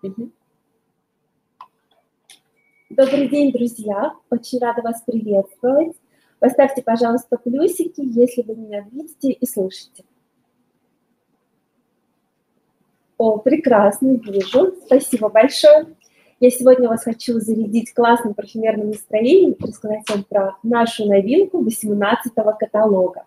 Мгм. Добрый день, друзья! Очень рада вас приветствовать. Поставьте, пожалуйста, плюсики, если вы меня видите и слышите. О, прекрасно, вижу. Спасибо большое. Я сегодня вас хочу зарядить классным парфюмерным настроением и рассказать вам про нашу новинку 18-го каталога.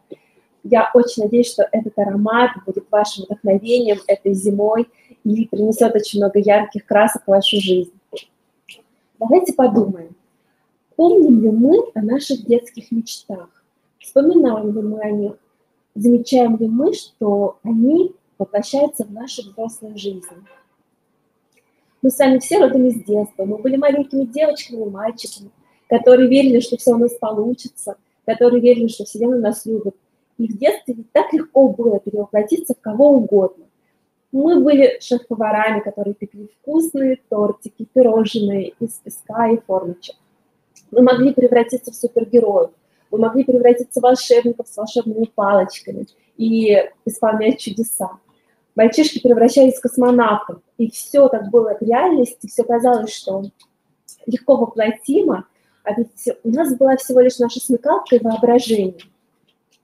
Я очень надеюсь, что этот аромат будет вашим вдохновением этой зимой и принесет очень много ярких красок в вашу жизнь. Давайте подумаем, помним ли мы о наших детских мечтах, вспоминаем ли мы о них, замечаем ли мы, что они воплощаются в нашу взрослую жизнь. Мы с вами все родом из детства, мы были маленькими девочками и мальчиками, которые верили, что все у нас получится, которые верили, что Вселенная нас любит. И в детстве ведь так легко было перевоплотиться в кого угодно. Мы были шеф-поварами, которые пекли вкусные тортики, пирожные из песка и формочек. Мы могли превратиться в супергероев, мы могли превратиться в волшебников с волшебными палочками и исполнять чудеса. Мальчишки превращались в космонавтов, и все так было в реальности, все казалось, что легко воплотимо, а ведь у нас была всего лишь наша смекалка и воображение.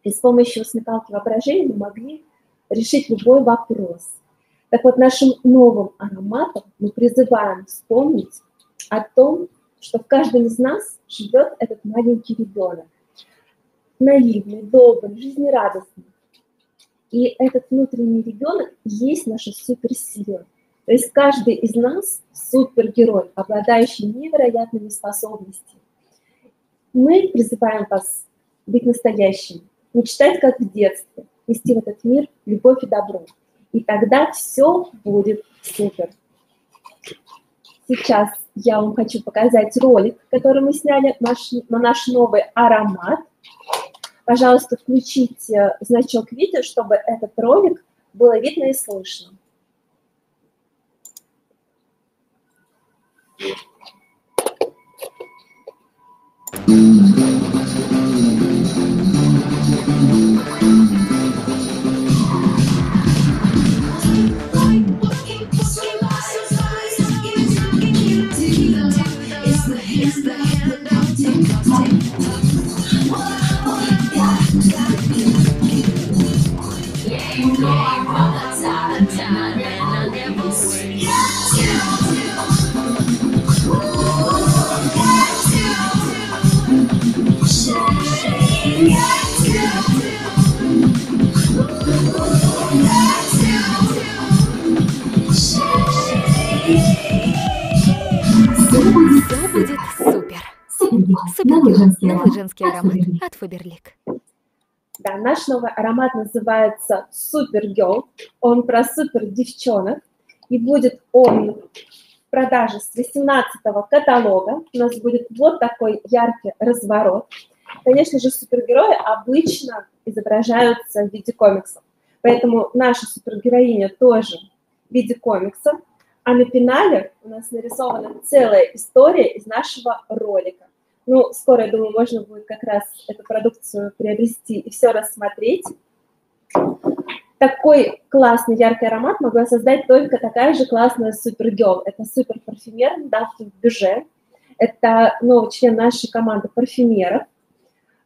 И с помощью смекалки и воображения мы могли решить любой вопрос. Так вот, нашим новым ароматом мы призываем вспомнить о том, что в каждом из нас живет этот маленький ребенок. Наивный, добрый, жизнерадостный. И этот внутренний ребенок есть наша суперсила. То есть каждый из нас супергерой, обладающий невероятными способностями. Мы призываем вас быть настоящим, мечтать как в детстве, нести в этот мир любовь и добро. И тогда все будет супер. Сейчас я вам хочу показать ролик, который мы сняли на наш новый аромат. Пожалуйста, включите значок видео, чтобы этот ролик было видно и слышно. Все будет супер. Новый женский аромат от Faberlic. Да, наш новый аромат называется Super Girl. Он про супер девчонок. И будет он в продаже с 18-го каталога. У нас будет вот такой яркий разворот. Конечно же, супергерои обычно изображаются в виде комиксов. Поэтому наша супергероиня тоже в виде комикса. А на пенале у нас нарисована целая история из нашего ролика. Ну, скоро, я думаю, можно будет как раз эту продукцию приобрести и все рассмотреть. Такой классный, яркий аромат могла создать только такая же классная супергерл. Это супер-парфюмер Daphne Бюже. Это новый член нашей команды парфюмеров.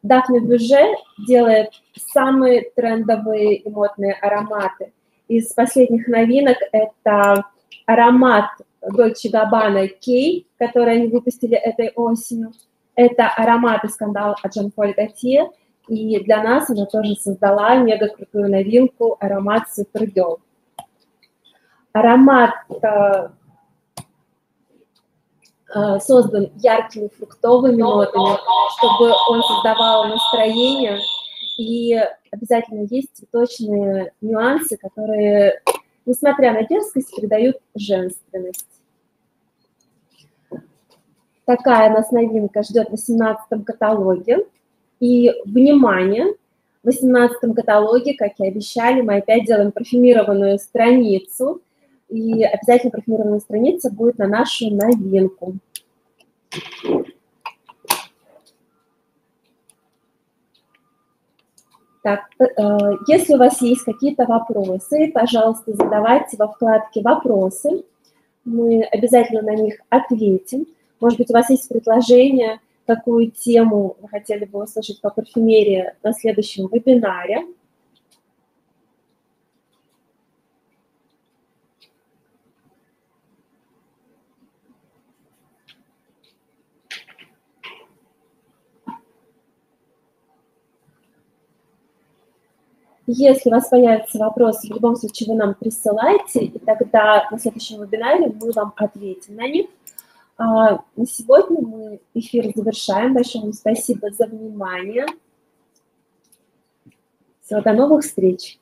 Daphne Бюже делает самые трендовые и модные ароматы. Из последних новинок это аромат Dolce Gabbana Key, который они выпустили этой осенью. Это аромат из скандала от Жан-Поль Готье. И для нас она тоже создала мега крутую новинку, аромат Supergirl. Аромат создан яркими фруктовыми нотами, чтобы он создавал настроение. И обязательно есть цветочные нюансы, которые, несмотря на дерзкость, придают женственность. Такая нас новинка ждет в 18-м каталоге. И, внимание, в 18-м каталоге, как и обещали, мы опять делаем парфюмированную страницу. И обязательно парфюмированная страница будет на нашу новинку. Так, если у вас есть какие-то вопросы, пожалуйста, задавайте во вкладке «Вопросы». Мы обязательно на них ответим. Может быть, у вас есть предложение, какую тему вы хотели бы услышать по парфюмерии на следующем вебинаре. Если у вас появятся вопросы, в любом случае вы нам присылайте, и тогда на следующем вебинаре мы вам ответим на них. На сегодня мы эфир завершаем. Большое вам спасибо за внимание. Всего, до новых встреч!